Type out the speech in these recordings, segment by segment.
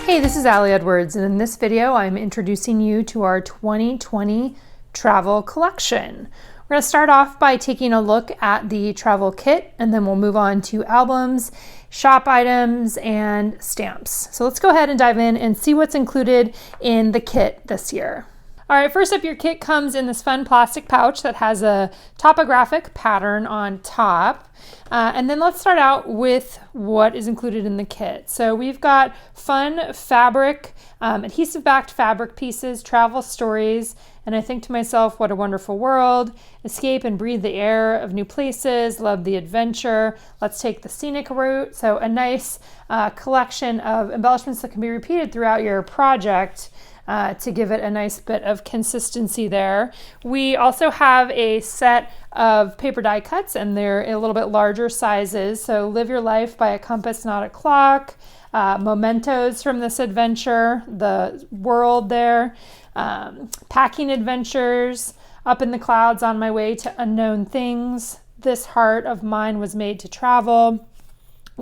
Hey, this is Allie Edwards, and in this video I'm introducing you to our 2020 travel collection. We're going to start off by taking a look at the travel kit, and then we'll move on to albums, shop items, and stamps. So let's go ahead and dive in and see what's included in the kit this year. All right, first up, your kit comes in this fun plastic pouch that has a topographic pattern on top. And then let's start out with what is included in the kit. So we've got fun fabric, adhesive-backed fabric pieces, travel stories, and I think to myself, what a wonderful world. Escape and breathe the air of new places, love the adventure. Let's take the scenic route. So a nice collection of embellishments that can be repeated throughout your project. To give it a nice bit of consistency there. We also have a set of paper die cuts, and they're a little bit larger sizes. So live your life by a compass, not a clock. Mementos from this adventure, the world there. Packing adventures, up in the clouds on my way to unknown things. This heart of mine was made to travel.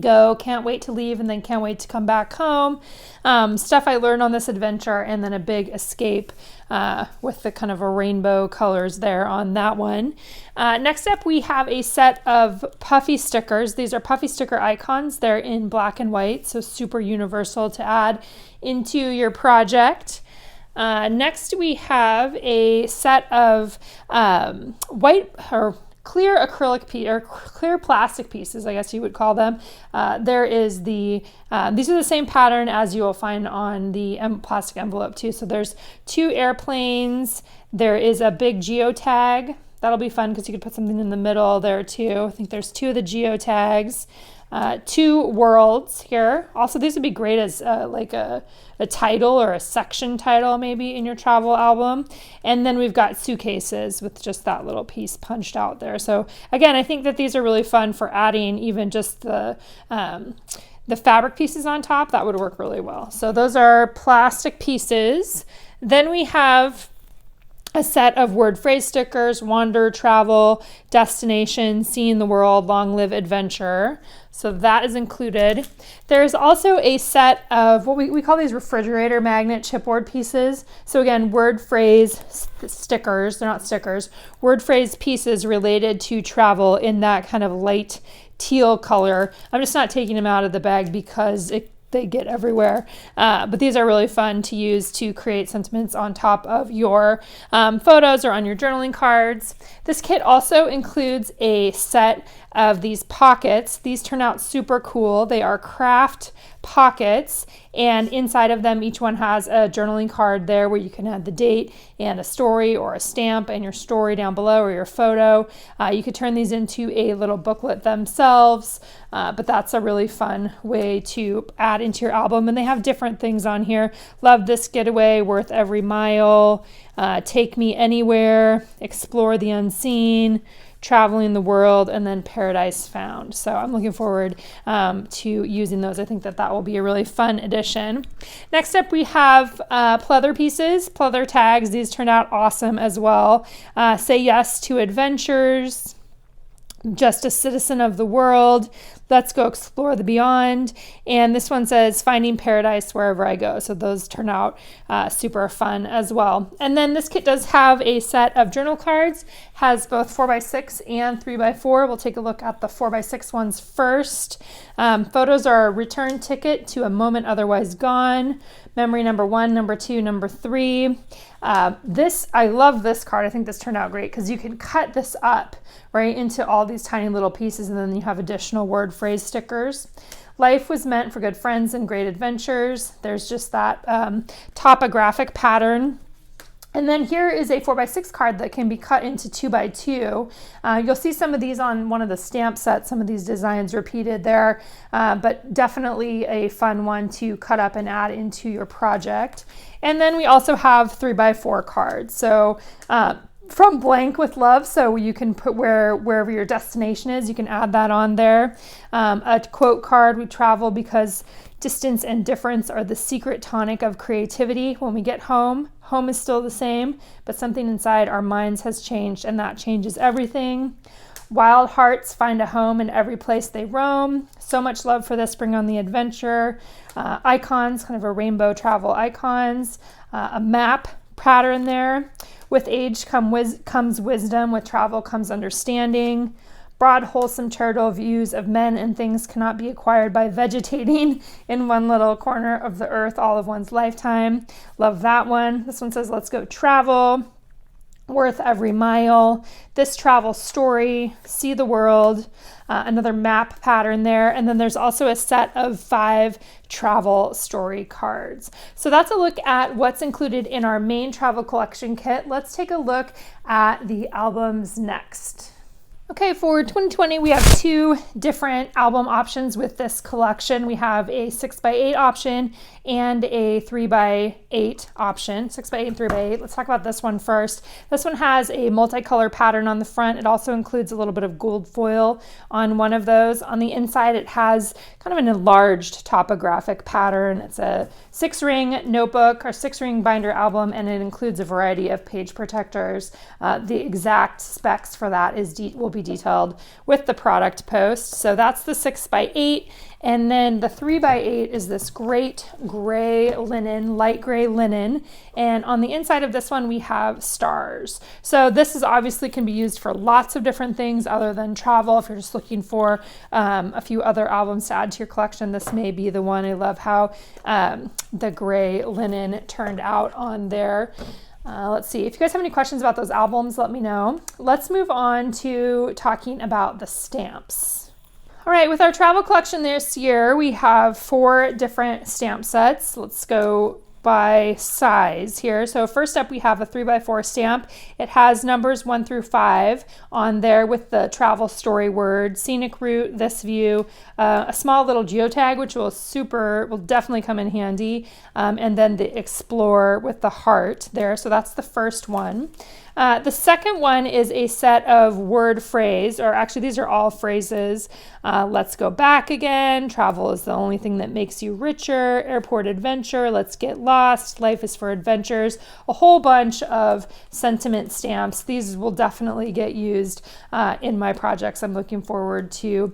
Go, can't wait to leave, and then can't wait to come back home. Stuff I learned on this adventure, and then a big escape with the kind of a rainbow colors there on that one. Next up, we have a set of puffy stickers. These are puffy sticker icons. They're in black and white, so super universal to add into your project. Next, we have a set of clear acrylic or clear plastic pieces, I guess you would call them. There is these are the same pattern as you will find on the plastic envelope too. So there's two airplanes. There is a big geotag. That'll be fun because you could put something in the middle there too. I think there's two of the geotags. Two worlds here. Also, these would be great as like a title or a section title maybe in your travel album. And then we've got suitcases with just that little piece punched out there. So again, I think that these are really fun for adding even just the fabric pieces on top. That would work really well. So those are plastic pieces. Then we have a set of word phrase stickers, wander, travel, destination, seeing the world, long live adventure. So that is included. There's also a set of what we call these refrigerator magnet chipboard pieces. So again, word phrase stickers, they're not stickers, word phrase pieces related to travel in that kind of light teal color. I'm just not taking them out of the bag because they get everywhere. But these are really fun to use to create sentiments on top of your photos or on your journaling cards. This kit also includes a set of these pockets. These turn out super cool. They are craft pockets, and inside of them each one has a journaling card there where you can add the date and a story or a stamp and your story down below or your photo. You could turn these into a little booklet themselves, but that's a really fun way to add into your album. And they have different things on here. Love this getaway, worth every mile, take me anywhere, explore the unseen, traveling the world, and then paradise found. So I'm looking forward to using those. I think that will be a really fun addition. Next up, we have pleather pieces, pleather tags. These turned out awesome as well. Say yes to adventures, just a citizen of the world, let's go explore the beyond. And this one says finding paradise wherever I go. So those turn out super fun as well. And then this kit does have a set of journal cards, has both 4x6 and 3x4. We'll take a look at the 4x6 ones first. Photos are a return ticket to a moment otherwise gone. Memory number 1, number 2, number 3. I love this card. I think this turned out great because you can cut this up right into all these tiny little pieces, and then you have additional word phrase stickers. Life was meant for good friends and great adventures. There's just that topographic pattern. And then here is a 4x6 card that can be cut into 2x2. You'll see some of these on one of the stamp sets, some of these designs repeated there, but definitely a fun one to cut up and add into your project. And then we also have 3x4 cards. So from Blank with Love, so you can put wherever your destination is, you can add that on there. A quote card, we travel because distance and difference are the secret tonic of creativity. When we get home, home is still the same, but something inside our minds has changed, and that changes everything. Wild hearts find a home in every place they roam. So much love for this. Bring on the adventure. Icons, kind of a rainbow travel icons. A map pattern there. With age comes wisdom. With travel comes understanding. Broad, wholesome charitable views of men and things cannot be acquired by vegetating in one little corner of the earth all of one's lifetime. Love that one. This one says, let's go travel. Worth every mile. This travel story. See the world. Another map pattern there. And then there's also a set of 5 travel story cards. So that's a look at what's included in our main travel collection kit. Let's take a look at the albums next. Okay, for 2020, we have 2 different album options with this collection. We have a 6x8 option and a 3x8 option, 6x8 and 3x8. Let's talk about this one first. This one has a multicolor pattern on the front. It also includes a little bit of gold foil on one of those. On the inside, it has kind of an enlarged topographic pattern. It's a 6-ring notebook or 6-ring binder album, and it includes a variety of page protectors. The exact specs for that will be detailed with the product post. So that's the 6x8. And then the 3x8 is this great gray linen, light gray linen. And on the inside of this one, we have stars. So this is obviously can be used for lots of different things other than travel. If you're just looking for a few other albums to add to your collection, this may be the one. I love how the gray linen turned out on there. Let's see. If you guys have any questions about those albums, let me know. Let's move on to talking about the stamps. All right, with our travel collection this year, we have 4 different stamp sets. Let's go by size here. So first up, we have a 3x4 stamp. It has numbers 1 through 5 on there with the travel story word, scenic route, this view, a small little geotag, which will definitely come in handy, and then the explore with the heart there. So that's the first one. The second one is a set of word phrase, or actually these are all phrases. Let's go back again. Travel is the only thing that makes you richer. Airport adventure. Let's get lost. Life is for adventures. A whole bunch of sentiment stamps. These will definitely get used in my projects. I'm looking forward to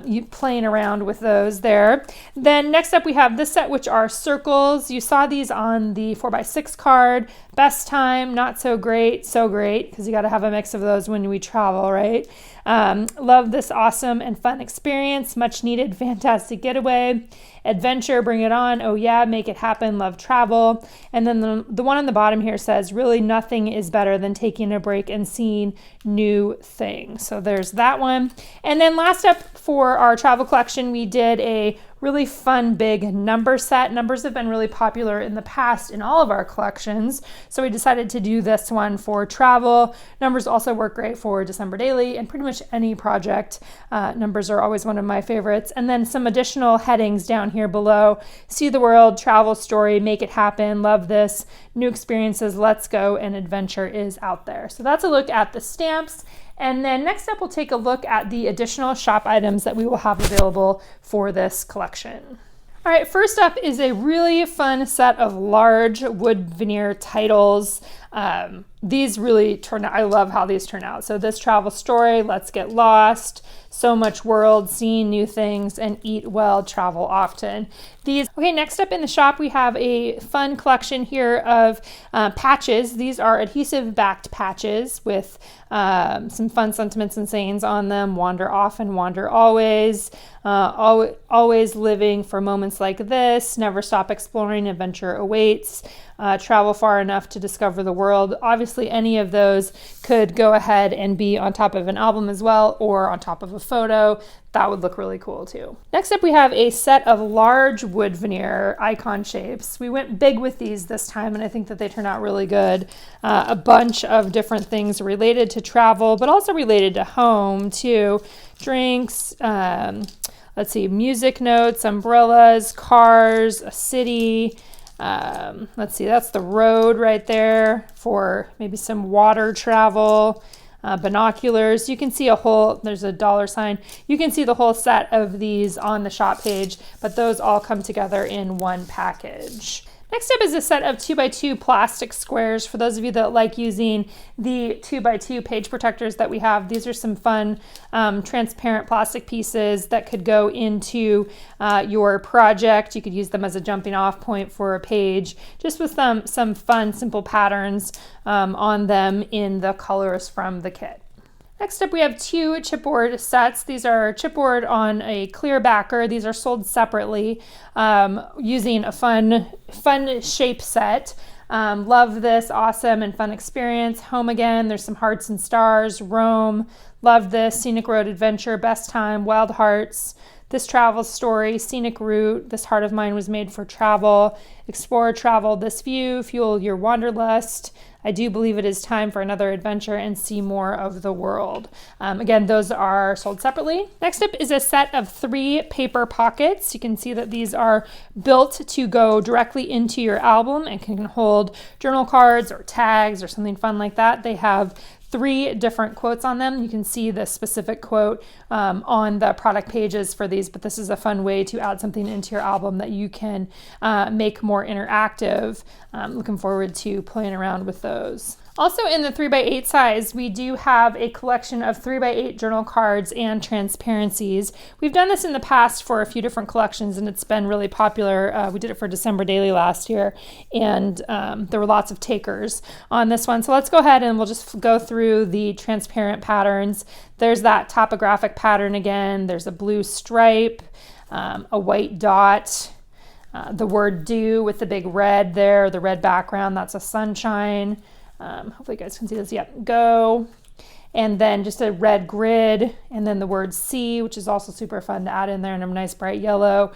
you playing around with those there. Then next up we have this set, which are circles. You saw these on the 4x6 card. Best time, not so great, so great, because you got to have a mix of those when we travel, right? Love this awesome and fun experience. Much needed, fantastic getaway. Adventure, bring it on. Oh yeah, make it happen. Love travel. And then the one on the bottom here says, really nothing is better than taking a break and seeing new things. So there's that one. And then last up for our travel collection, we did a really fun big number set. Numbers have been really popular in the past in all of our collections, so we decided to do this one for travel. Numbers also work great for December Daily and pretty much any project. Numbers are always one of my favorites. And then some additional headings down here below. See the world, travel story, make it happen, love this, new experiences, let's go, and adventure is out there. So that's a look at the stamps. And then next up, we'll take a look at the additional shop items that we will have available for this collection. All right, first up is a really fun set of large wood veneer titles. These really turn out, I love how these turn out. So this travel story, let's get lost, so much world, seeing new things, and eat well, travel often. Okay, next up in the shop, we have a fun collection here of patches. These are adhesive backed patches with some fun sentiments and sayings on them. Wander often, wander always. Always living for moments like this. Never stop exploring, adventure awaits. Travel far enough to discover the world. Obviously, any of those could go ahead and be on top of an album as well, or on top of a photo. That would look really cool too. Next up, we have a set of large wood veneer icon shapes. We went big with these this time, and I think that they turned out really good. A bunch of different things related to travel, but also related to home too. Drinks, let's see, music notes, umbrellas, cars, a city. Let's see, that's the road right there for maybe some water travel. Binoculars. You can see there's a $sign. You can see the whole set of these on the shop page, but those all come together in one package. Next up is a set of 2x2 plastic squares. For those of you that like using the 2x2 page protectors that we have, these are some fun transparent plastic pieces that could go into your project. You could use them as a jumping off point for a page, just with some fun, simple patterns on them in the colors from the kit. Next up, we have 2 chipboard sets. These are chipboard on a clear backer. These are sold separately using a fun shape set. Love this, awesome and fun experience. Home Again, there's some hearts and stars. Rome, love this. Scenic Road Adventure, Best Time, Wild Hearts. This Travel Story, Scenic Route, This Heart of Mine Was Made for Travel. Explore, Travel, This View, Fuel Your Wanderlust. I Do Believe It Is Time for Another Adventure, and See More of the World. Again, those are sold separately. Next up is a set of 3 paper pockets. You can see that these are built to go directly into your album and can hold journal cards or tags or something fun like that. They have 3 different quotes on them. You can see the specific quote on the product pages for these, but this is a fun way to add something into your album that you can make more interactive. Looking forward to playing around with those. Also in the 3x8 size, we do have a collection of 3x8 journal cards and transparencies. We've done this in the past for a few different collections, and it's been really popular. We did it for December Daily last year, and there were lots of takers on this one. So let's go ahead and we'll just go through the transparent patterns. There's that topographic pattern again. There's a blue stripe, a white dot, the word do with the big red there, the red background, that's a sunshine. Hopefully you guys can see this. Yep, go. And then just a red grid, and then the word see, which is also super fun to add in there in a nice bright yellow,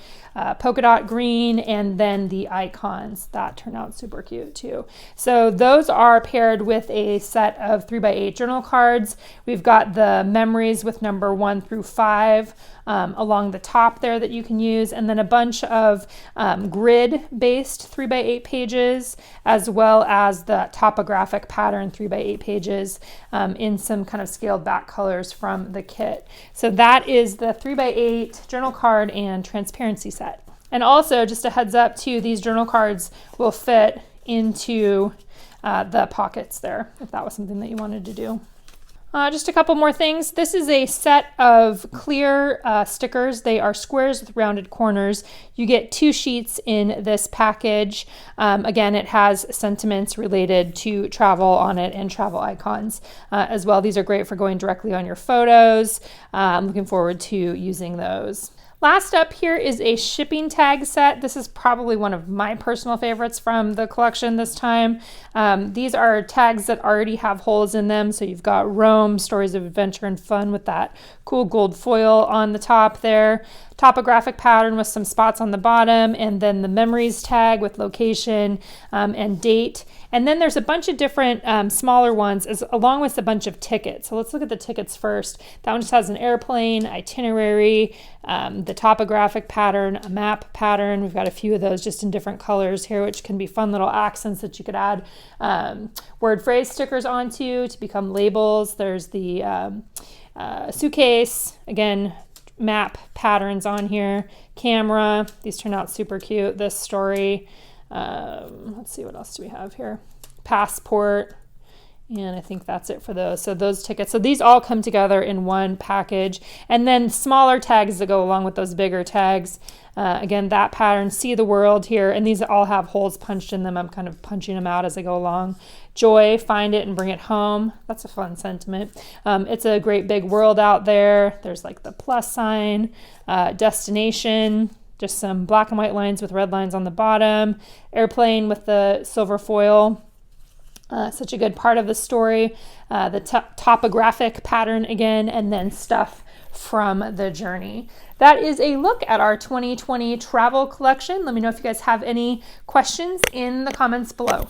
polka dot green, and then the icons. That turned out super cute too. So those are paired with a set of 3x8 journal cards. We've got the memories with number 1 through 5 along the top there that you can use, and then a bunch of grid-based 3x8 pages, as well as the topographic pattern 3x8 pages in some kind of scaled back colors from the kit. So that is the 3x8 journal card and transparency set. And also, just a heads up too, these journal cards will fit into the pockets there, if that was something that you wanted to do. Just a couple more things. This is a set of clear stickers. They are squares with rounded corners. You get 2 sheets in this package. Again, it has sentiments related to travel on it and travel icons as well. These are great for going directly on your photos. I'm looking forward to using those. Last up here is a shipping tag set. This is probably one of my personal favorites from the collection this time. These are tags that already have holes in them. So you've got Rome, Stories of Adventure and Fun with that cool gold foil on the top there. Topographic pattern with some spots on the bottom, and then the memories tag with location and date. And then there's a bunch of different smaller ones along with a bunch of tickets. So let's look at the tickets first. That one just has an airplane, itinerary, the topographic pattern, a map pattern. We've got a few of those just in different colors here, which can be fun little accents that you could add word phrase stickers onto to become labels. There's the suitcase, again, map patterns on here, camera. These turn out super cute. This story. Let's see, what else do we have here? Passport. And I think that's it for those. So those tickets. So these all come together in one package. And then smaller tags that go along with those bigger tags. Again, that pattern, See the World here. And these all have holes punched in them. I'm kind of punching them out as I go along. Joy, Find It and Bring It Home. That's a fun sentiment. It's a great big world out there. There's like the plus sign, destination, just some black and white lines with red lines on the bottom. Airplane with the silver foil. Such a good part of the story. The topographic pattern again, and then stuff from the journey. That is a look at our 2020 travel collection. Let me know if you guys have any questions in the comments below.